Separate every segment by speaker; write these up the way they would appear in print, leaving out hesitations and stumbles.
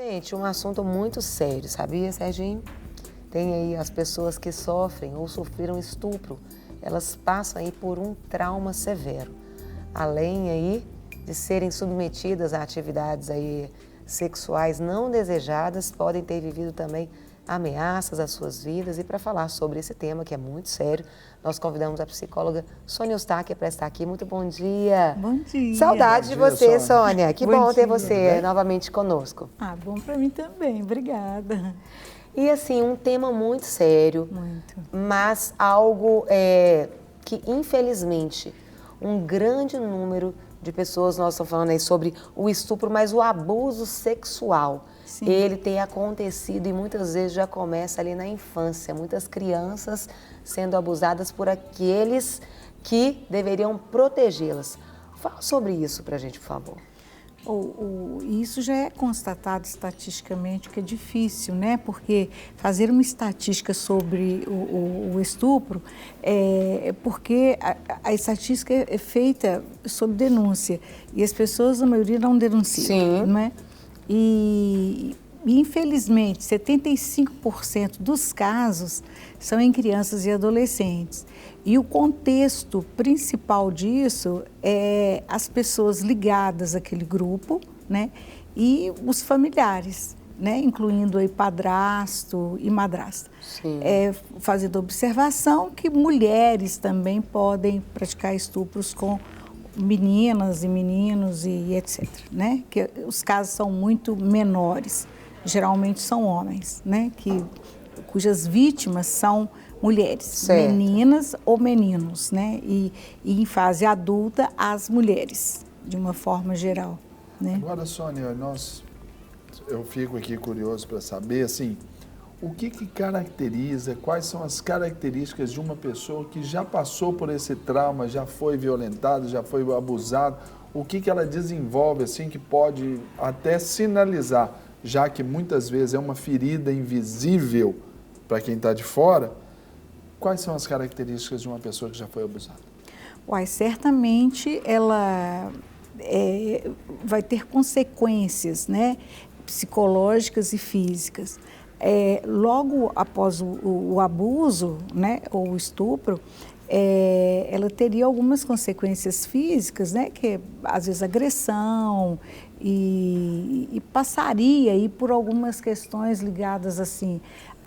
Speaker 1: Gente, um assunto muito sério, sabia, Serginho? Tem aí as pessoas que sofrem ou sofreram estupro, elas passam aí por um trauma severo. Além aí de serem submetidas a atividades aí sexuais não desejadas, podem ter vivido também ameaças às suas vidas. E para falar sobre esse tema, que é muito sério, nós convidamos a psicóloga Sônia Eustáquio para estar aqui. Muito bom dia.
Speaker 2: Bom dia.
Speaker 1: Saudade de você, Sônia. Que bom ter você novamente conosco.
Speaker 2: Bom para mim também. Obrigada.
Speaker 1: E assim, um tema muito sério, mas algo que infelizmente um grande número de pessoas, nós estamos falando aí sobre o estupro, mas o abuso sexual, sim, ele tem acontecido e muitas vezes já começa ali na infância, muitas crianças sendo abusadas por aqueles que deveriam protegê-las. Fala sobre isso pra gente, por favor.
Speaker 2: Isso já é constatado estatisticamente, que é difícil, né? Porque fazer uma estatística sobre o estupro porque a estatística é feita sob denúncia e as pessoas, a maioria, não denunciam. Sim. Não é? E infelizmente, 75% dos casos são em crianças e adolescentes. E o contexto principal disso é as pessoas ligadas àquele grupo, né? E os familiares, né? Incluindo aí padrasto e madrasta. Sim. Fazendo observação que mulheres também podem praticar estupros com meninas e meninos e etc., né? Que os casos são muito menores, geralmente são homens, né? Cujas vítimas são mulheres, certo, meninas ou meninos, né? E em fase adulta, as mulheres, de uma forma geral, né?
Speaker 3: Agora, Sônia, eu fico aqui curioso para saber, assim, o que caracteriza, quais são as características de uma pessoa que já passou por esse trauma, já foi violentada, já foi abusada, o que ela desenvolve, assim, que pode até sinalizar, já que muitas vezes é uma ferida invisível para quem está de fora. Quais são as características de uma pessoa que já foi abusada?
Speaker 2: Certamente ela vai ter consequências, né, psicológicas e físicas. Logo após o abuso, né, ou o estupro, ela teria algumas consequências físicas, né, que às vezes agressão, e passaria aí por algumas questões ligadas assim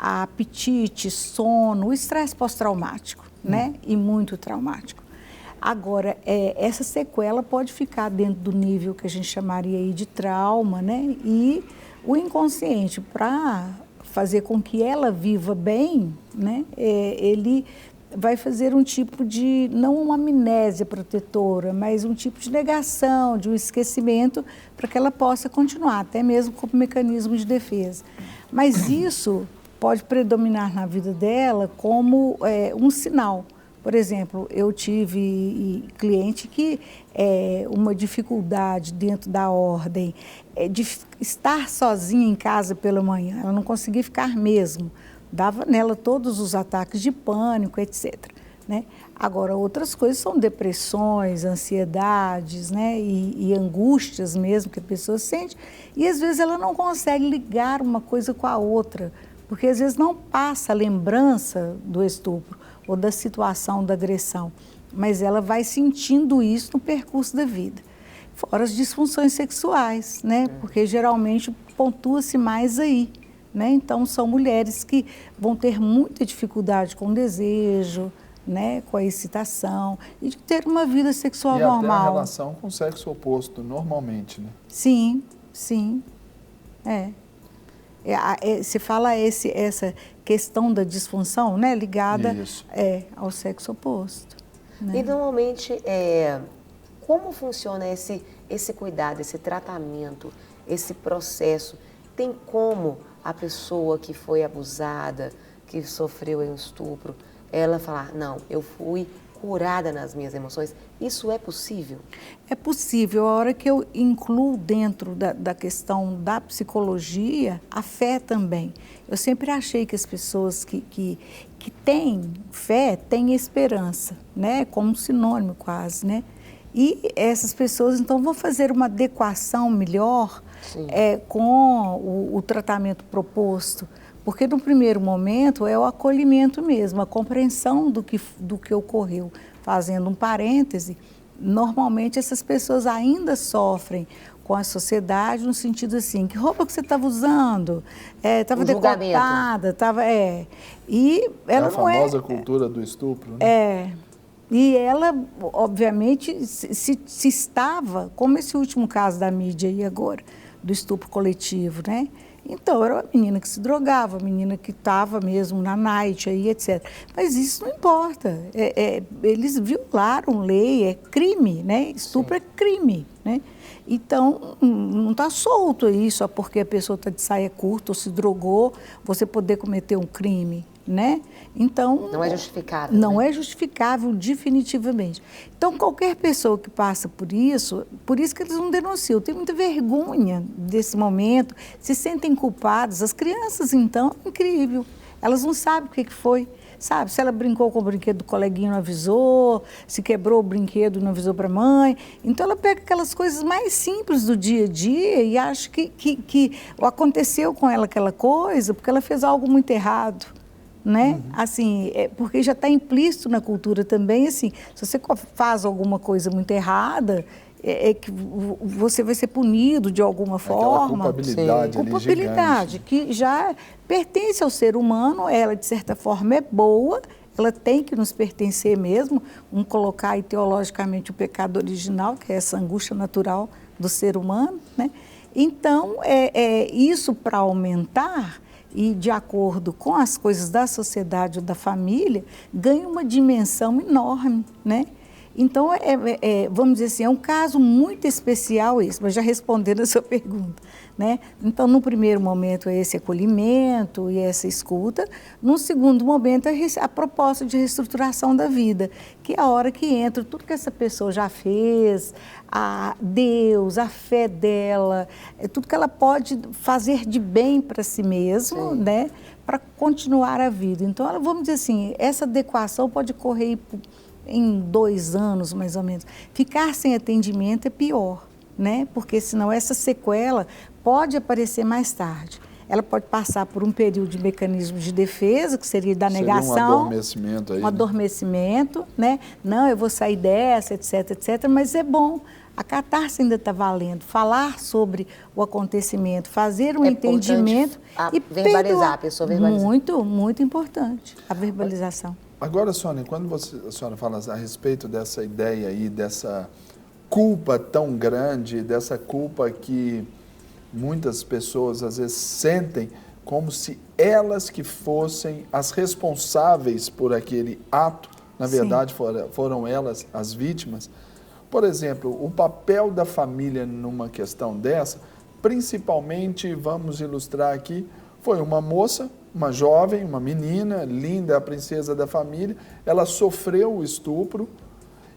Speaker 2: a apetite, sono, o estresse pós-traumático, né? E muito traumático. Agora, essa sequela pode ficar dentro do nível que a gente chamaria aí de trauma, né? E o inconsciente, para fazer com que ela viva bem, né? Ele vai fazer um tipo de, não uma amnésia protetora, mas um tipo de negação, de um esquecimento, para que ela possa continuar, até mesmo como mecanismo de defesa. Mas isso pode predominar na vida dela como um sinal. Por exemplo, eu tive cliente que uma dificuldade dentro da ordem de estar sozinha em casa pela manhã, ela não conseguia ficar mesmo, dava nela todos os ataques de pânico, etc., né? Agora, outras coisas são depressões, ansiedades, né? E angústias mesmo que a pessoa sente, e às vezes ela não consegue ligar uma coisa com a outra, porque às vezes não passa a lembrança do estupro ou da situação da agressão, mas ela vai sentindo isso no percurso da vida. Fora as disfunções sexuais, né? Porque geralmente pontua-se mais aí, né? Então são mulheres que vão ter muita dificuldade com o desejo, né? Com a excitação e de ter uma vida sexual normal.
Speaker 3: E até a relação com o sexo oposto, normalmente, né?
Speaker 2: Sim, sim, você fala essa questão da disfunção, né, ligada ao sexo oposto. Né?
Speaker 1: E normalmente, como funciona esse cuidado, esse tratamento, esse processo? Tem como a pessoa que foi abusada, que sofreu um estupro, ela falar, não, eu fui curada nas minhas emoções? Isso é possível?
Speaker 2: É possível. A hora que eu incluo dentro da questão da psicologia, a fé também. Eu sempre achei que as pessoas que têm fé têm esperança, né? Como um sinônimo quase, né? E essas pessoas, então, vão fazer uma adequação melhor com o tratamento proposto. Porque no primeiro momento é o acolhimento mesmo, a compreensão do que ocorreu. Fazendo um parêntese, normalmente essas pessoas ainda sofrem com a sociedade no sentido assim, que roupa que você estava usando? Estava decotada, estava... E ela
Speaker 3: a famosa cultura do estupro, né?
Speaker 2: E ela, obviamente, se estava, como esse último caso da mídia aí agora, do estupro coletivo, né? Então, era uma menina que se drogava, uma menina que estava mesmo na night, aí, etc. Mas isso não importa. Eles violaram lei, é crime, né? Estupro é crime, né? Então, não está solto aí só porque a pessoa está de saia curta ou se drogou, você poder cometer um crime, né? Então...
Speaker 1: Não é justificável.
Speaker 2: Não
Speaker 1: né?
Speaker 2: é justificável, definitivamente. Então, qualquer pessoa que passa por isso que eles não denunciam. Tem muita vergonha desse momento, se sentem culpadas. As crianças, então, é incrível. Elas não sabem o que foi. Sabe, se ela brincou com o brinquedo do coleguinha e não avisou, se quebrou o brinquedo e não avisou para a mãe. Então, ela pega aquelas coisas mais simples do dia a dia e acha que aconteceu com ela aquela coisa porque ela fez algo muito errado. Né? Assim, porque já está implícito na cultura também, assim, se você faz alguma coisa muito errada, que você vai ser punido de alguma forma.
Speaker 3: Culpabilidade,
Speaker 2: culpabilidade que já pertence ao ser humano, ela de certa forma é boa, ela tem que nos pertencer mesmo, vamos colocar aí teologicamente o pecado original, que é essa angústia natural do ser humano, né? Então, isso para aumentar e de acordo com as coisas da sociedade ou da família, ganha uma dimensão enorme, né? Então, vamos dizer assim, é um caso muito especial esse, mas já respondendo a sua pergunta, né? Então, no primeiro momento é esse acolhimento e essa escuta, no segundo momento é a proposta de reestruturação da vida, que é a hora que entra tudo que essa pessoa já fez, a Deus, a fé dela, tudo que ela pode fazer de bem para si mesmo, né? Para continuar a vida. Então, vamos dizer assim, essa adequação pode ocorrer em 2 anos, mais ou menos. Ficar sem atendimento é pior, né? Porque senão essa sequela pode aparecer mais tarde. Ela pode passar por um período de mecanismo de defesa, que seria da negação.
Speaker 3: Um adormecimento aí.
Speaker 2: Um adormecimento, né? Não, eu vou sair dessa, etc, etc. Mas é bom. A catarse ainda está valendo. Falar sobre o acontecimento, fazer um entendimento e
Speaker 1: verbalizar,
Speaker 2: perdoar.
Speaker 1: A pessoa verbalizar.
Speaker 2: Muito, muito importante a verbalização.
Speaker 3: Agora, Sônia, quando a senhora fala a respeito dessa ideia aí, dessa culpa tão grande, dessa culpa que muitas pessoas às vezes sentem como se elas que fossem as responsáveis por aquele ato, na verdade foram elas as vítimas. Por exemplo, o papel da família numa questão dessa, principalmente, vamos ilustrar aqui, foi uma moça, uma jovem, uma menina, linda, a princesa da família, ela sofreu o estupro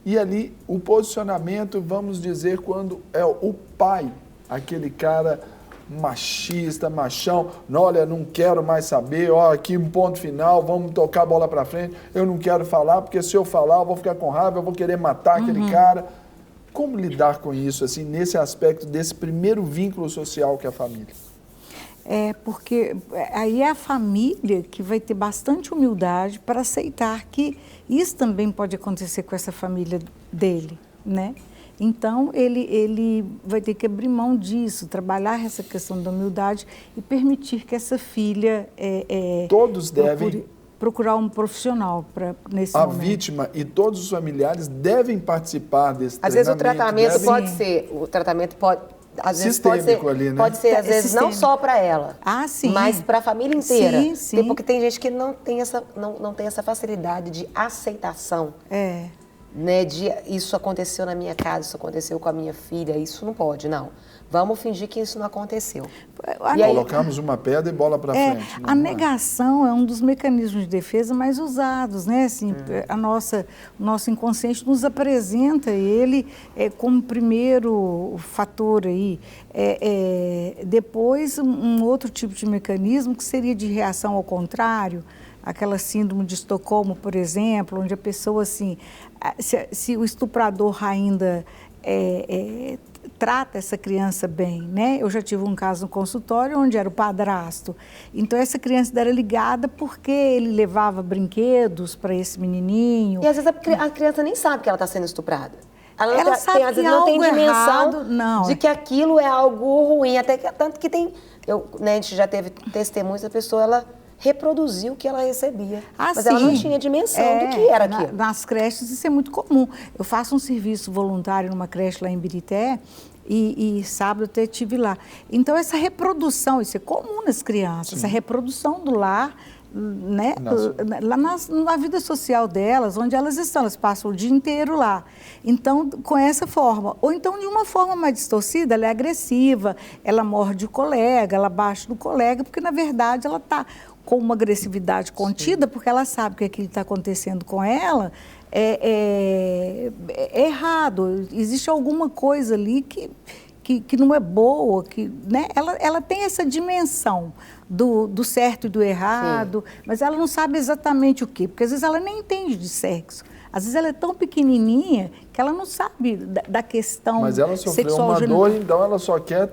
Speaker 3: e ali o posicionamento, vamos dizer, quando é o pai, aquele cara machista, machão, olha, não quero mais saber, ó, aqui um ponto final, vamos tocar a bola para frente, eu não quero falar, porque se eu falar eu vou ficar com raiva, eu vou querer matar aquele cara. Como lidar com isso, assim, nesse aspecto desse primeiro vínculo social que é a família?
Speaker 2: Porque aí é a família que vai ter bastante humildade para aceitar que isso também pode acontecer com essa família dele, né? Então, ele vai ter que abrir mão disso, trabalhar essa questão da humildade e permitir que essa filha
Speaker 3: todos devem
Speaker 2: procurar um profissional nesse momento.
Speaker 3: A vítima e todos os familiares devem participar desse
Speaker 1: treinamento. Às vezes o tratamento pode ser, às vezes
Speaker 3: sistêmico ali, né?
Speaker 1: Pode ser, às vezes,
Speaker 2: sistêmico.
Speaker 1: não só para ela, mas para a família inteira.
Speaker 2: Sim, sim.
Speaker 1: Porque tem gente que não tem essa facilidade de aceitação. Né, isso aconteceu na minha casa, isso aconteceu com a minha filha, isso não pode, não. Vamos fingir que isso não aconteceu.
Speaker 3: Colocamos uma pedra e bola para frente.
Speaker 2: A negação é um dos mecanismos de defesa mais usados, né? Assim, o nosso inconsciente nos apresenta ele como primeiro fator aí. Depois, um outro tipo de mecanismo que seria de reação ao contrário, aquela síndrome de Estocolmo, por exemplo, onde a pessoa, assim, se o estuprador ainda trata essa criança bem, né? Eu já tive um caso no consultório onde era o padrasto. Então, essa criança era ligada porque ele levava brinquedos para esse menininho.
Speaker 1: E às vezes a criança nem sabe que ela está sendo estuprada.
Speaker 2: Ela sabe
Speaker 1: às
Speaker 2: que
Speaker 1: vezes não tem
Speaker 2: algo
Speaker 1: dimensão
Speaker 2: errado, não.
Speaker 1: de que aquilo é algo ruim. Até que, tanto que tem... né, a gente já teve testemunhos da pessoa, ela reproduziu o que ela recebia. Mas ela não tinha dimensão do que era aquilo.
Speaker 2: Nas creches isso é muito comum. Eu faço um serviço voluntário numa creche lá em Birité e sábado até estive lá. Então essa reprodução, isso é comum nas crianças, essa reprodução do lar, né? Lá na vida social delas, onde elas estão, elas passam o dia inteiro lá. Então, com essa forma. Ou então, de uma forma mais distorcida, ela é agressiva, ela morde o colega, ela bate no colega, porque, na verdade, ela está com uma agressividade contida, porque ela sabe que aquilo que está acontecendo com ela é errado. Existe alguma coisa ali que não é boa, né? Ela tem essa dimensão do certo e do errado, mas ela não sabe exatamente o quê, porque às vezes ela nem entende de sexo. Às vezes ela é tão pequenininha que ela não sabe da questão sexual.
Speaker 3: Mas ela sofreu uma dor, então ela só quer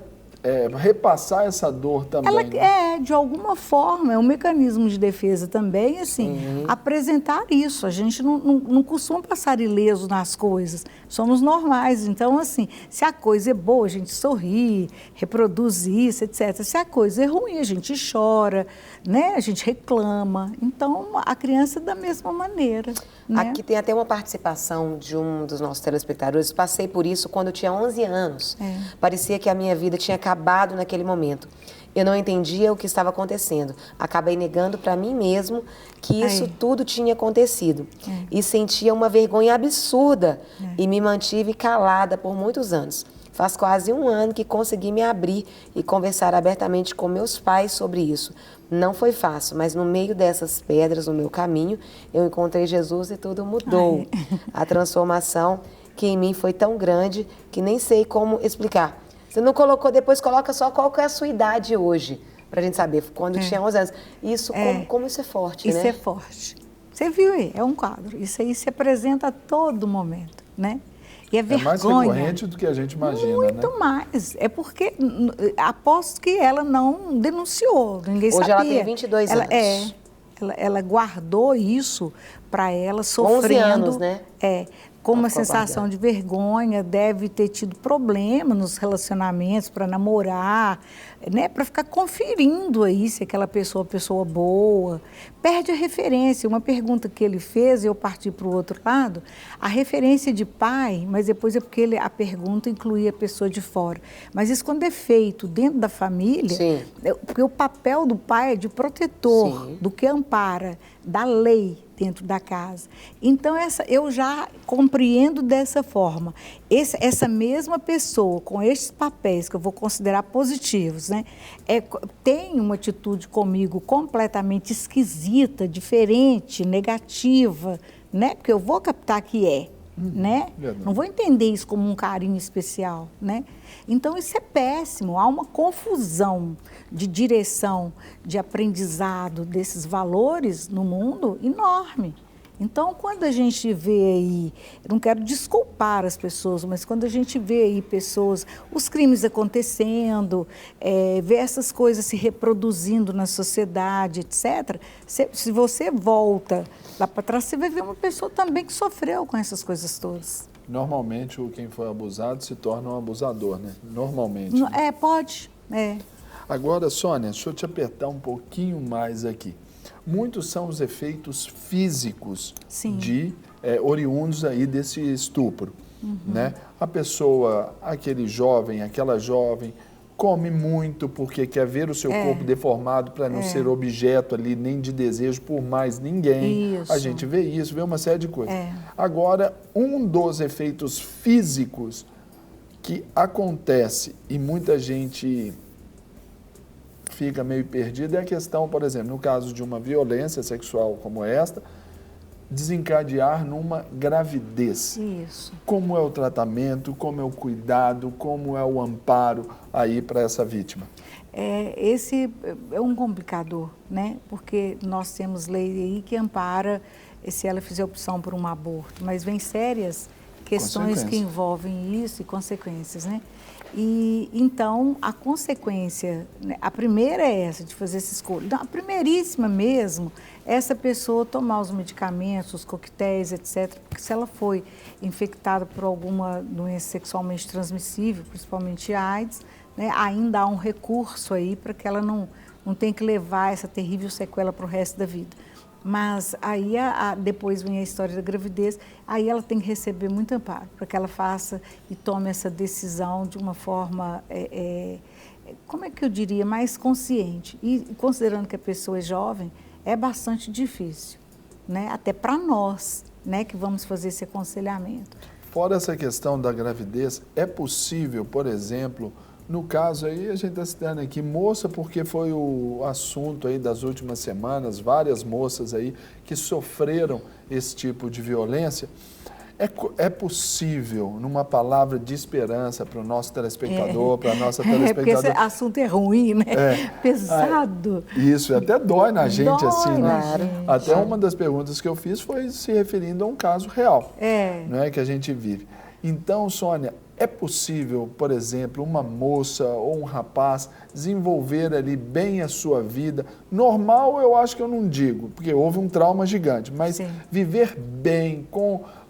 Speaker 3: repassar essa dor também.
Speaker 2: Ela
Speaker 3: né?
Speaker 2: de alguma forma, é um mecanismo de defesa também, assim, apresentar isso. A gente não costuma passar ileso nas coisas, somos normais. Então, assim, se a coisa é boa, a gente sorri, reproduz isso, etc. Se a coisa é ruim, a gente chora, né? A gente reclama. Então, a criança da mesma maneira. Né?
Speaker 1: Aqui tem até uma participação de um dos nossos telespectadores. Passei por isso quando eu tinha 11 anos. Parecia que a minha vida tinha acabado naquele momento. Eu não entendia o que estava acontecendo. Acabei negando para mim mesmo que isso tudo tinha acontecido. E sentia uma vergonha absurda e me mantive calada por muitos anos. Faz quase um ano que consegui me abrir e conversar abertamente com meus pais sobre isso. Não foi fácil, mas no meio dessas pedras, no meu caminho, eu encontrei Jesus e tudo mudou. A transformação que em mim foi tão grande que nem sei como explicar. Você não colocou, depois coloca só qual que é a sua idade hoje, para a gente saber, quando tinha 11 anos. Isso, como isso é forte,
Speaker 2: isso
Speaker 1: né?
Speaker 2: Isso é forte. Você viu aí, é um quadro. Isso aí se apresenta a todo momento, né? E a vergonha,
Speaker 3: mais recorrente do que a gente imagina,
Speaker 2: muito mais. É porque, aposto que ela não denunciou, ninguém sabia.
Speaker 1: Hoje ela tem 22 anos.
Speaker 2: Ela guardou isso para ela, sofrendo.
Speaker 1: 11 anos, né?
Speaker 2: Com uma sensação de vergonha, deve ter tido problema nos relacionamentos para namorar, né? Para ficar conferindo aí se aquela pessoa é uma pessoa boa. Perde a referência. Uma pergunta que ele fez, eu parti para o outro lado, a referência de pai, mas depois é porque a pergunta incluía a pessoa de fora. Mas isso quando é feito dentro da família, porque o papel do pai é de protetor, do que ampara, da lei dentro da casa. Então, eu já compreendo dessa forma. Essa mesma pessoa, com esses papéis que eu vou considerar positivos, né, tem uma atitude comigo completamente esquisita, diferente, negativa, né, porque eu vou captar que né? Não vou entender isso como um carinho especial, né? Então, isso é péssimo. Há uma confusão de direção, de aprendizado desses valores no mundo enorme. Então, quando a gente vê aí, eu não quero desculpar as pessoas, mas quando a gente vê aí pessoas, os crimes acontecendo, vê essas coisas se reproduzindo na sociedade, etc., se você volta lá para trás, você vai ver uma pessoa também que sofreu com essas coisas todas.
Speaker 3: Normalmente, quem foi abusado se torna um abusador, né? Normalmente. Né?
Speaker 2: Pode.
Speaker 3: Agora, Sônia, deixa eu te apertar um pouquinho mais aqui. Muitos são os efeitos físicos oriundos aí desse estupro, né? A pessoa, aquele jovem, aquela jovem, come muito porque quer ver o seu corpo deformado para não ser objeto ali nem de desejo por mais ninguém.
Speaker 2: Isso.
Speaker 3: A gente vê isso, vê uma série de coisas. Agora, um dos efeitos físicos que acontece e muita gente fica meio perdida é a questão, por exemplo, no caso de uma violência sexual como esta, desencadear numa gravidez.
Speaker 2: Isso.
Speaker 3: Como é o tratamento, como é o cuidado, como é o amparo aí para essa vítima?
Speaker 2: Esse é um complicador, né? Porque nós temos lei aí que ampara se ela fizer opção por um aborto, mas vem sérias questões que envolvem isso e consequências, né? E então a consequência, né, a primeira é essa, de fazer essa escolha. Então, a primeiríssima mesmo é essa pessoa tomar os medicamentos, os coquetéis, etc. Porque se ela foi infectada por alguma doença sexualmente transmissível, principalmente AIDS, né, ainda há um recurso aí para que ela não tenha que levar essa terrível sequela para o resto da vida. Mas aí depois vem a história da gravidez, aí ela tem que receber muito amparo para que ela faça e tome essa decisão de uma forma, como é que eu diria, mais consciente. E considerando que a pessoa é jovem, é bastante difícil, né? Até para nós, né, que vamos fazer esse aconselhamento.
Speaker 3: Fora essa questão da gravidez, é possível, por exemplo, no caso aí, a gente está citando aqui moça, porque foi o assunto aí das últimas semanas, várias moças aí que sofreram esse tipo de violência. É possível, numa palavra de esperança para o nosso telespectador, para a nossa telespectadora...
Speaker 2: Porque esse assunto é ruim, né? Pesado.
Speaker 3: Isso, até dói na gente,
Speaker 2: dói,
Speaker 3: assim, né?
Speaker 2: Gente.
Speaker 3: Até uma das perguntas que eu fiz foi se referindo a um caso real, não é, que a gente vive. Então, Sônia, é possível, por exemplo, uma moça ou um rapaz desenvolver ali bem a sua vida? Normal, eu acho que eu não digo, porque houve um trauma gigante, mas viver bem,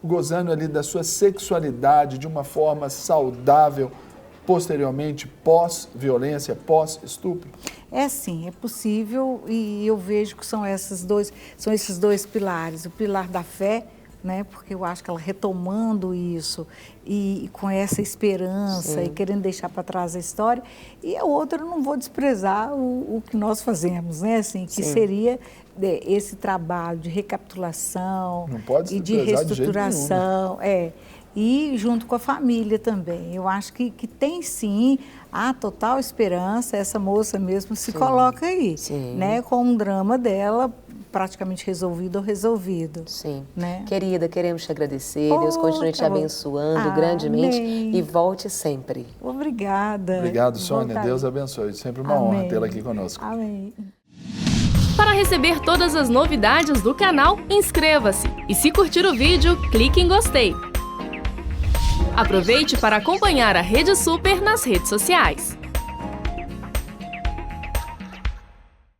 Speaker 3: gozando ali da sua sexualidade de uma forma saudável, posteriormente, pós-violência, pós-estupro?
Speaker 2: É sim, é possível, e eu vejo que são esses dois pilares, o pilar da fé, né? Porque eu acho que ela retomando isso e com essa esperança e querendo deixar para trás a história, e a outra, eu não vou desprezar o que nós fazemos, né? Assim, que seria esse trabalho de recapitulação e de reestruturação, e junto com a família também. Eu acho que tem sim a total esperança, essa moça mesmo se coloca aí, né? Com um drama dela praticamente resolvido ou resolvido.
Speaker 1: Sim.
Speaker 2: Né?
Speaker 1: Querida, queremos te agradecer, Deus continue te abençoando grandemente e volte sempre.
Speaker 2: Obrigada.
Speaker 3: Obrigado, Sônia. Deus abençoe. Sempre uma honra tê-la aqui conosco.
Speaker 2: Amém.
Speaker 4: Para receber todas as novidades do canal, inscreva-se e se curtir o vídeo, clique em gostei. Aproveite para acompanhar a Rede Super nas redes sociais.